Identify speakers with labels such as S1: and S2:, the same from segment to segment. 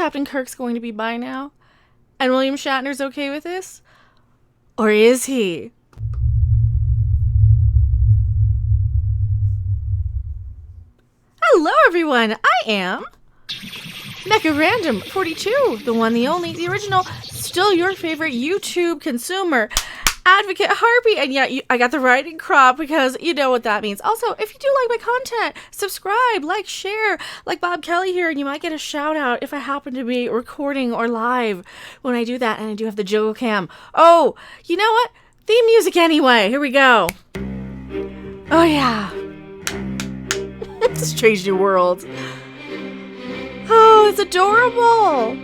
S1: Captain Kirk's going to be bi now? And William Shatner's okay with this? Or is he? Hello, everyone. I am Mecha Random 42, the one, the only, the original, still your favorite YouTube consumer advocate harpy. And yeah, I got the writing crop because you know what that means. Also, if you do like my content, subscribe, like, share, like Bob Kelly here, and you might get a shout out if I happen to be recording or live when I do that. And I do have the Jogo Cam. Oh, you know what? Theme music anyway. Here we go. Oh yeah. Strange New World. Oh, it's adorable.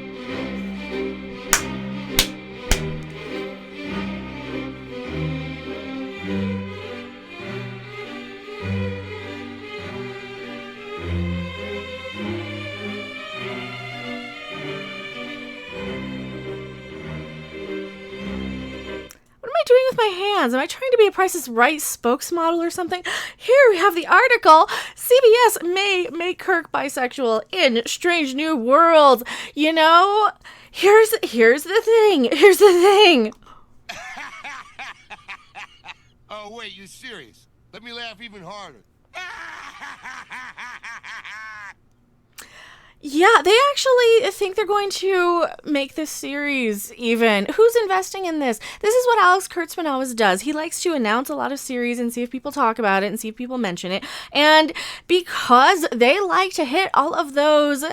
S1: Doing with my hands? Am I trying to be a Price is Right spokesmodel or something? Here we have the article. CBS may make Kirk bisexual in Strange New World. You know, here's the thing. Here's the thing.
S2: Oh, wait, you serious? Let me laugh even harder.
S1: Yeah, they actually think they're going to make this series even. Who's investing in this? This is what Alex Kurtzman always does. He likes to announce a lot of series and see if people talk about it and see if people mention it. And because they like to hit all of those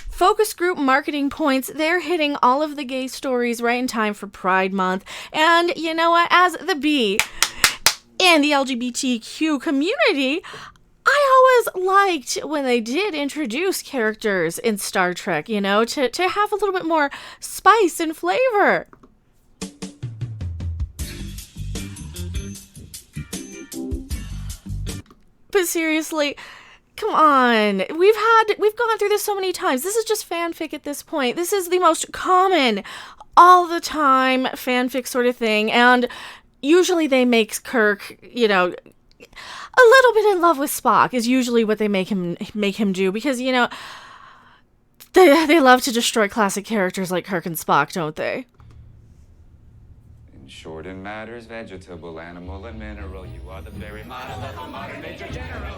S1: focus group marketing points, they're hitting all of the gay stories right in time for Pride Month. And you know what? As the B in the LGBTQ community, I always liked when they did introduce characters in Star Trek, you know, to have a little bit more spice and flavor. But seriously, come on. We've gone through this so many times. This is just fanfic at this point. This is the most common, all the time fanfic sort of thing. And usually they make Kirk, you know, a little bit in love with Spock is usually what they make him do, because, you know, they love to destroy classic characters like Kirk and Spock, don't they?
S3: In short, in matters vegetable, animal, and mineral, you are the very model of a modern Major General.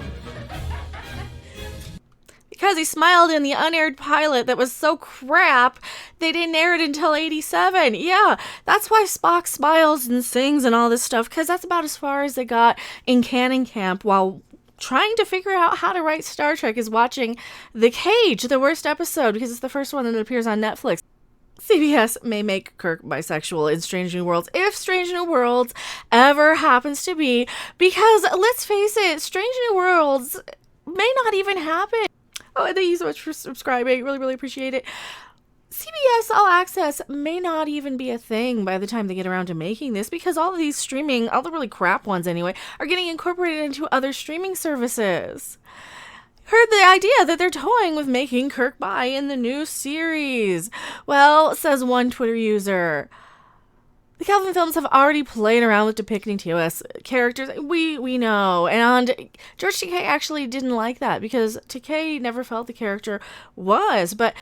S1: Because he smiled in the unaired pilot that was so crap, they didn't air it until 87. Yeah, that's why Spock smiles and sings and all this stuff, because that's about as far as they got in canon camp while trying to figure out how to write Star Trek, is watching The Cage, the worst episode, because it's the first one that appears on Netflix. CBS may make Kirk bisexual in Strange New Worlds, if Strange New Worlds ever happens to be, because let's face it, Strange New Worlds may not even happen. Oh, and thank you so much for subscribing. Really, really appreciate it. CBS All Access may not even be a thing by the time they get around to making this, because all of these streaming, all the really crap ones anyway, are getting incorporated into other streaming services. Heard the idea that they're toying with making Kirk bi in the new series. Well, says one Twitter user, the Calvin films have already played around with depicting TOS characters. We know. And George Takei actually didn't like that, because Takei never felt the character was. But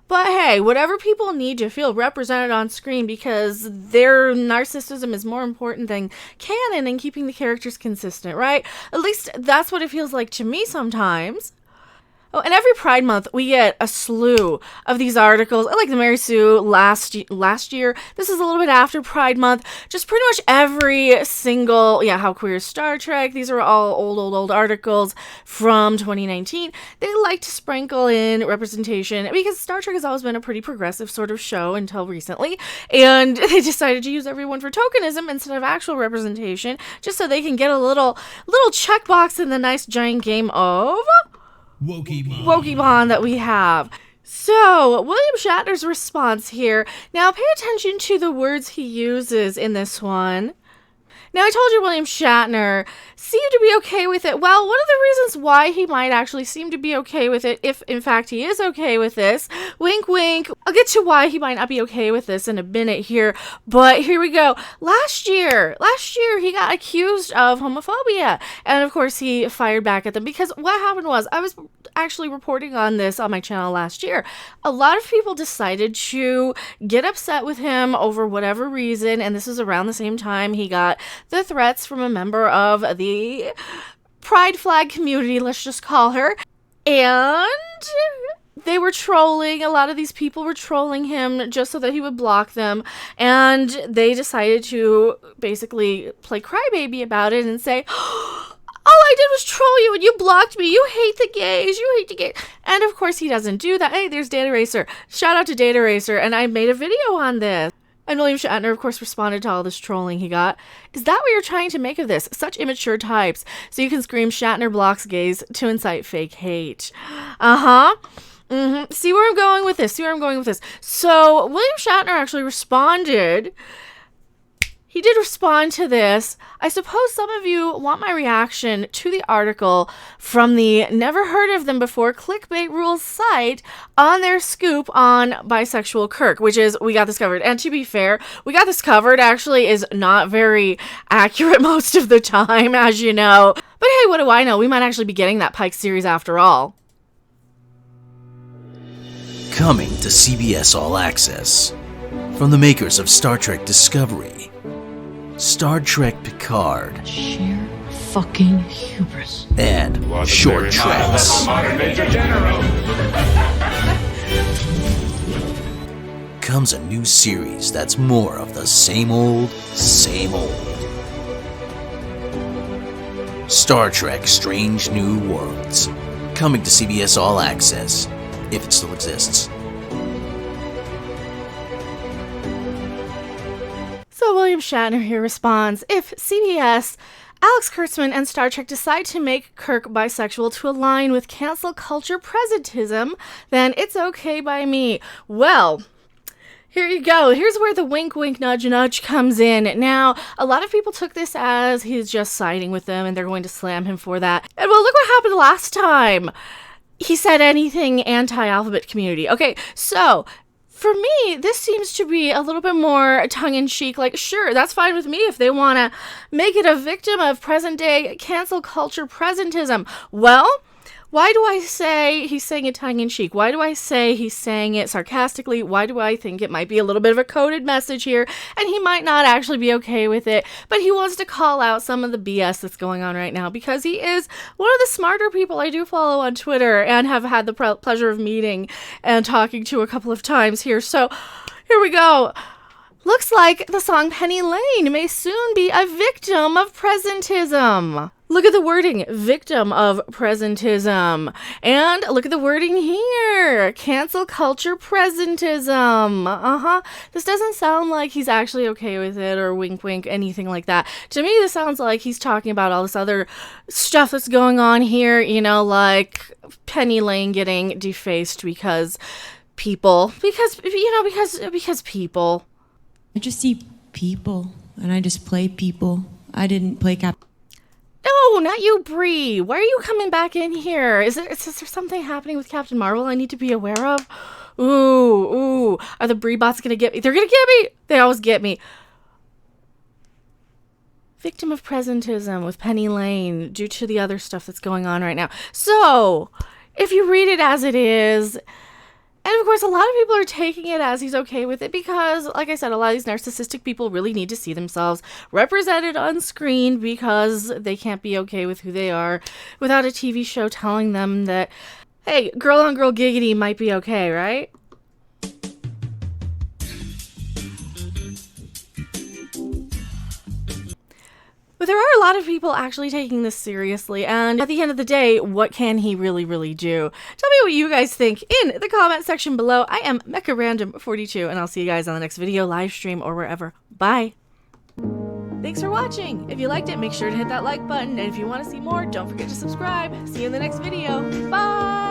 S1: hey, whatever people need to feel represented on screen, because their narcissism is more important than canon and keeping the characters consistent, right? At least that's what it feels like to me sometimes. Oh, and every Pride Month, we get a slew of these articles. I like the Mary Sue last year. This is a little bit after Pride Month. Just pretty much every single, How Queer is Star Trek. These are all old articles from 2019. They like to sprinkle in representation, because Star Trek has always been a pretty progressive sort of show until recently. And they decided to use everyone for tokenism instead of actual representation, just so they can get a little checkbox in the nice giant game of Wokey-Bon that we have. So, William Shatner's response here. Now, pay attention to the words he uses in this one. Now, I told you William Shatner seemed to be okay with it. Well, one of the reasons why he might actually seem to be okay with it, if in fact he is okay with this, wink wink, I'll get to why he might not be okay with this in a minute here, but here we go. Last year, he got accused of homophobia, and of course he fired back at them, because what happened was, I was actually reporting on this on my channel last year. A lot of people decided to get upset with him over whatever reason, and this was around the same time he got the threats from a member of the pride flag community, let's just call her, and they were trolling. A lot of these people were trolling him just so that he would block them, and they decided to basically play crybaby about it and say, all I did was troll you and you blocked me. You hate the gays. You hate the gays. And of course he doesn't do that. Hey, there's Data Racer. Shout out to Data Racer. And I made a video on this. And William Shatner, of course, responded to all this trolling he got. Is that what you're trying to make of this? Such immature types. So you can scream Shatner blocks gays to incite fake hate. See where I'm going with this. So William Shatner actually responded. He did respond to this. I suppose some of you want my reaction to the article from the Never Heard of Them Before Clickbait Rules site on their scoop on bisexual Kirk, which is We Got This Covered. And to be fair, We Got This Covered actually is not very accurate most of the time, as you know. But hey, what do I know? We might actually be getting that Pike series after all.
S4: Coming to CBS All Access. From the makers of Star Trek Discovery, Star Trek Picard,
S5: sheer fucking hubris,
S4: and Short Treks. Comes a new series that's more of the same old, same old. Star Trek Strange New Worlds. Coming to CBS All Access, if it still exists.
S1: So William Shatner here responds, if CBS, Alex Kurtzman, and Star Trek decide to make Kirk bisexual to align with cancel culture presentism, then it's okay by me. Well, here you go. Here's where the wink, wink, nudge, nudge comes in. Now, a lot of people took this as he's just siding with them and they're going to slam him for that. And well, look what happened last time he said anything anti-alphabet community. Okay, so for me, this seems to be a little bit more tongue-in-cheek. Like, sure, that's fine with me if they want to make it a victim of present-day cancel culture presentism. Well, why do I say he's saying it tongue-in-cheek? Why do I say he's saying it sarcastically? Why do I think it might be a little bit of a coded message here? And he might not actually be okay with it, but he wants to call out some of the BS that's going on right now because he is one of the smarter people I do follow on Twitter and have had the pleasure of meeting and talking to a couple of times here. So here we go. Looks like the song Penny Lane may soon be a victim of presentism. Look at the wording, victim of presentism. And look at the wording here, cancel culture presentism. This doesn't sound like he's actually okay with it or wink wink, anything like that. To me, this sounds like he's talking about all this other stuff that's going on here, you know, like Penny Lane getting defaced because people.
S5: I just see people, and I just play people. I didn't play
S1: No, not you, Bree. Why are you coming back in here? Is there something happening with Captain Marvel I need to be aware of? Ooh. Are the Bree bots gonna get me? They're gonna get me! They always get me. Victim of presentism with Penny Lane due to the other stuff that's going on right now. So, if you read it as it is, and of course, a lot of people are taking it as he's okay with it because, like I said, a lot of these narcissistic people really need to see themselves represented on screen because they can't be okay with who they are without a TV show telling them that, hey, girl on girl giggity might be okay, right? But there are a lot of people actually taking this seriously, and at the end of the day, what can he really, really do? Tell me what you guys think in the comment section below. I am Mecha Random 42, and I'll see you guys on the next video, live stream, or wherever. Bye! Thanks for watching! If you liked it, make sure to hit that like button, and if you want to see more, don't forget to subscribe. See you in the next video. Bye!